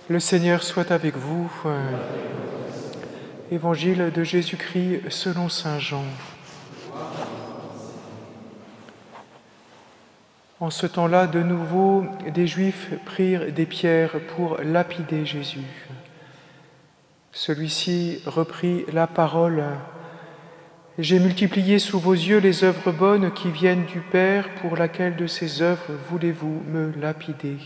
Le Seigneur soit avec vous. Évangile de Jésus-Christ selon saint Jean. En ce temps-là, de nouveau, des Juifs prirent des pierres pour lapider Jésus. Celui-ci reprit la parole. « J'ai multiplié sous vos yeux les œuvres bonnes qui viennent du Père, pour laquelle de ces œuvres voulez-vous me lapider ?»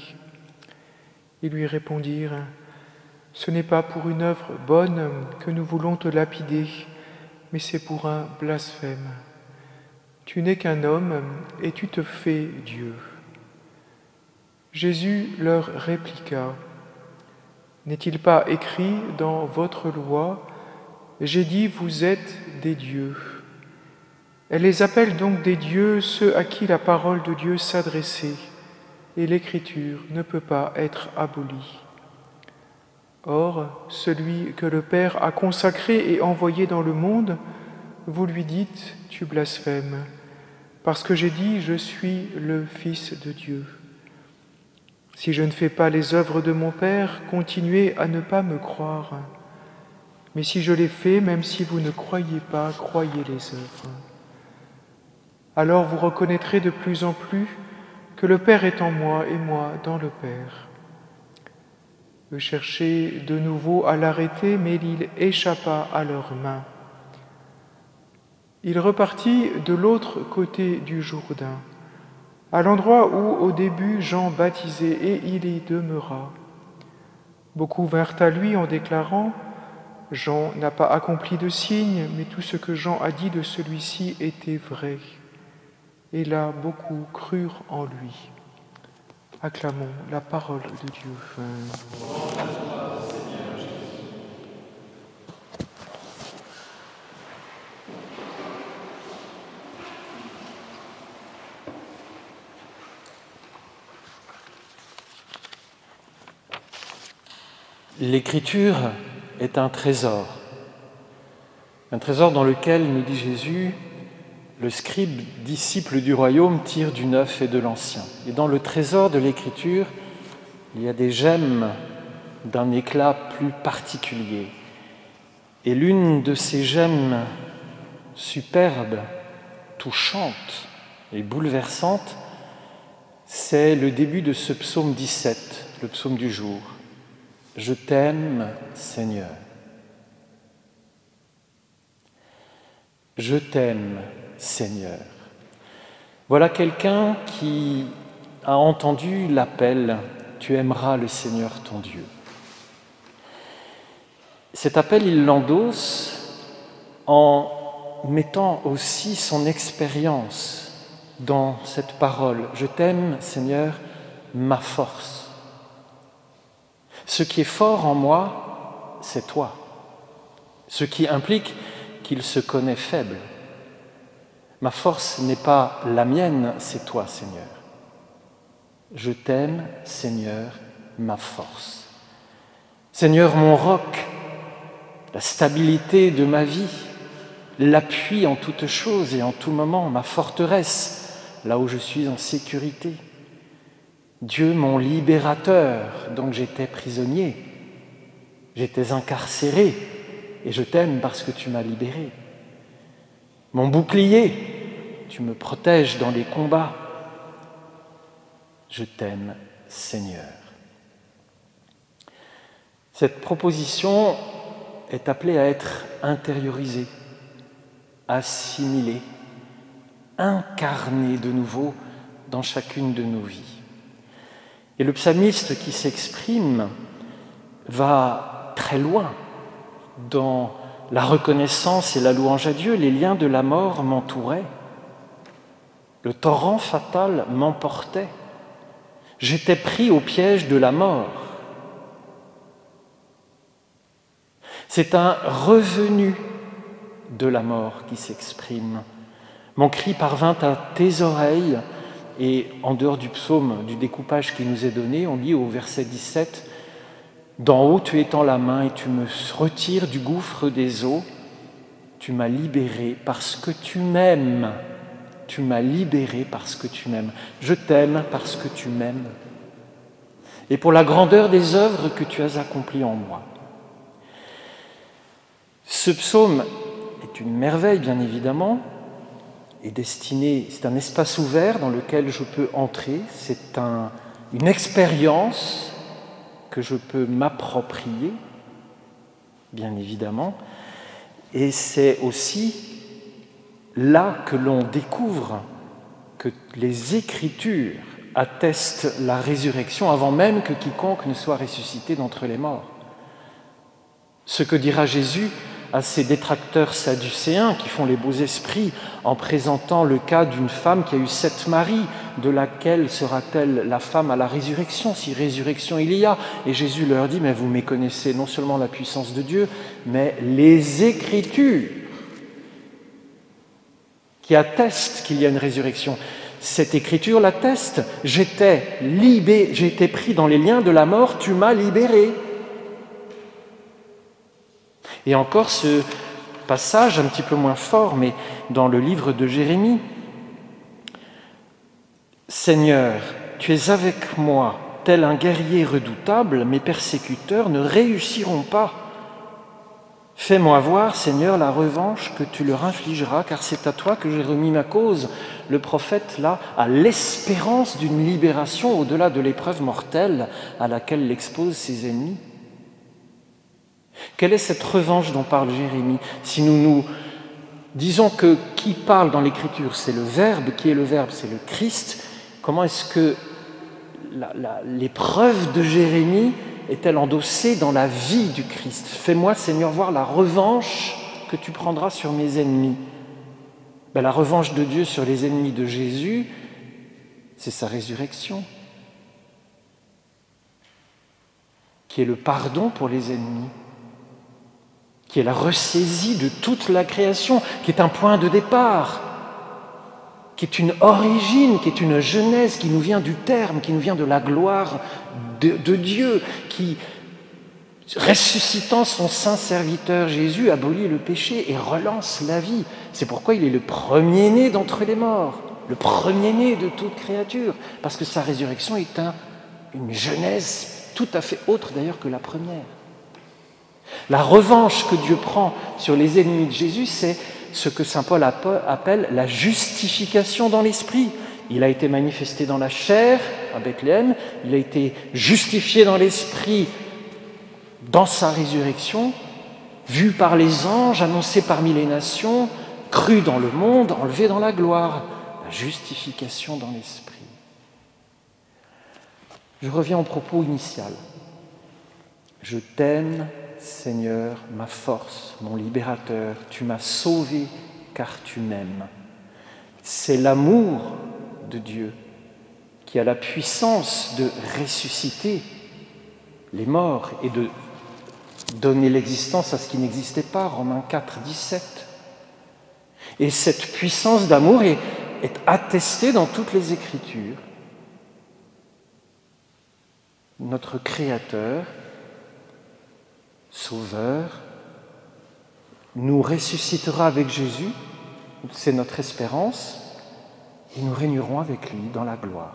Ils lui répondirent, « Ce n'est pas pour une œuvre bonne que nous voulons te lapider, mais c'est pour un blasphème. Tu n'es qu'un homme et tu te fais Dieu. » Jésus leur répliqua, « N'est-il pas écrit dans votre loi, « J'ai dit, vous êtes des dieux ». Elle les appelle donc des dieux, ceux à qui la parole de Dieu s'adressait, et l'Écriture ne peut pas être abolie. Or, celui que le Père a consacré et envoyé dans le monde, vous lui dites, tu blasphèmes, parce que j'ai dit, je suis le Fils de Dieu. Si je ne fais pas les œuvres de mon Père, continuez à ne pas me croire. Mais si je les fais, même si vous ne croyez pas, croyez les œuvres. Alors vous reconnaîtrez de plus en plus que le Père est en moi et moi dans le Père. » Eux cherchaient de nouveau à l'arrêter, mais il échappa à leurs mains. Il repartit de l'autre côté du Jourdain, à l'endroit où au début Jean baptisait, et il y demeura. Beaucoup vinrent à lui en déclarant « Jean n'a pas accompli de signe, mais tout ce que Jean a dit de celui-ci était vrai. » Et là, beaucoup crurent en lui. Acclamons la parole de Dieu. L'Écriture est un trésor dans lequel, nous dit Jésus, le scribe, disciple du royaume, tire du neuf et de l'ancien. Et dans le trésor de l'Écriture, il y a des gemmes d'un éclat plus particulier. Et l'une de ces gemmes superbes, touchantes et bouleversantes, c'est le début de ce psaume 17, le psaume du jour. « Je t'aime, Seigneur. Je t'aime, Seigneur. » Voilà quelqu'un qui a entendu l'appel « Tu aimeras le Seigneur ton Dieu ». Cet appel, il l'endosse en mettant aussi son expérience dans cette parole. « Je t'aime, Seigneur, ma force. » Ce qui est fort en moi, c'est toi. Ce qui implique qu'il se connaît faible. Ma force n'est pas la mienne, c'est toi, Seigneur. Je t'aime, Seigneur, ma force. Seigneur, mon roc, la stabilité de ma vie, l'appui en toutes choses et en tout moment, ma forteresse, là où je suis en sécurité. Dieu, mon libérateur, donc j'étais prisonnier, j'étais incarcéré, et je t'aime parce que tu m'as libéré. Mon bouclier, tu me protèges dans les combats. Je t'aime, Seigneur. Cette proposition est appelée à être intériorisée, assimilée, incarnée de nouveau dans chacune de nos vies. Et le psalmiste qui s'exprime va très loin dans la reconnaissance et la louange à Dieu. Les liens de la mort m'entouraient, le torrent fatal m'emportait, j'étais pris au piège de la mort. C'est un revenu de la mort qui s'exprime. Mon cri parvint à tes oreilles. Et en dehors du psaume, du découpage qui nous est donné, on lit au verset 17 « D'en haut tu étends la main et tu me retires du gouffre des eaux. Tu m'as libéré parce que tu m'aimes. Tu m'as libéré parce que tu m'aimes. Je t'aime parce que tu m'aimes. » et pour la grandeur des œuvres que tu as accomplies en moi. Ce psaume est une merveille, bien évidemment, est destiné, c'est un espace ouvert dans lequel je peux entrer, c'est une expérience que je peux m'approprier, bien évidemment, et c'est aussi là que l'on découvre que les Écritures attestent la résurrection avant même que quiconque ne soit ressuscité d'entre les morts. Ce que dira Jésus à ces détracteurs sadducéens qui font les beaux esprits en présentant le cas d'une femme qui a eu 7 maris, de laquelle sera-t-elle la femme à la résurrection, si résurrection il y a? Et Jésus leur dit, mais vous méconnaissez non seulement la puissance de Dieu, mais les Écritures qui attestent qu'il y a une résurrection. Cette Écriture l'atteste, j'étais pris dans les liens de la mort, tu m'as libéré. Et encore ce passage un petit peu moins fort, mais dans le livre de Jérémie, « Seigneur, tu es avec moi, tel un guerrier redoutable, mes persécuteurs ne réussiront pas. Fais-moi voir, Seigneur, la revanche que tu leur infligeras, car c'est à toi que j'ai remis ma cause. » Le prophète, là, a l'espérance d'une libération au-delà de l'épreuve mortelle à laquelle l'exposent ses ennemis. Quelle est cette revanche dont parle Jérémie? Si nous disons que qui parle dans l'Écriture, c'est le Verbe, qui est le Verbe, c'est le Christ, comment est-ce que l'épreuve de Jérémie est-elle endossée dans la vie du Christ? Fais-moi, Seigneur, voir la revanche que tu prendras sur mes ennemis. La revanche de Dieu sur les ennemis de Jésus, c'est sa résurrection, qui est le pardon pour les ennemis, qui est la ressaisie de toute la création, qui est un point de départ, qui est une origine, qui est une genèse, qui nous vient du terme, qui nous vient de la gloire de Dieu, qui, ressuscitant son saint serviteur Jésus, abolit le péché et relance la vie. C'est pourquoi il est le premier-né d'entre les morts, le premier-né de toute créature, parce que sa résurrection est une genèse tout à fait autre d'ailleurs que la première. La revanche que Dieu prend sur les ennemis de Jésus, c'est ce que saint Paul appelle la justification dans l'esprit. Il a été manifesté dans la chair à Bethléem, il a été justifié dans l'esprit dans sa résurrection, vu par les anges, annoncé parmi les nations, cru dans le monde, enlevé dans la gloire. La justification dans l'esprit. Je reviens au propos initial. Je t'aime, Seigneur, ma force, mon libérateur, tu m'as sauvé car tu m'aimes. C'est l'amour de Dieu qui a la puissance de ressusciter les morts et de donner l'existence à ce qui n'existait pas, Romains 4, 17. Et cette puissance d'amour est attestée dans toutes les Écritures. Notre Créateur, Sauveur, nous ressuscitera avec Jésus, c'est notre espérance, et nous régnerons avec lui dans la gloire.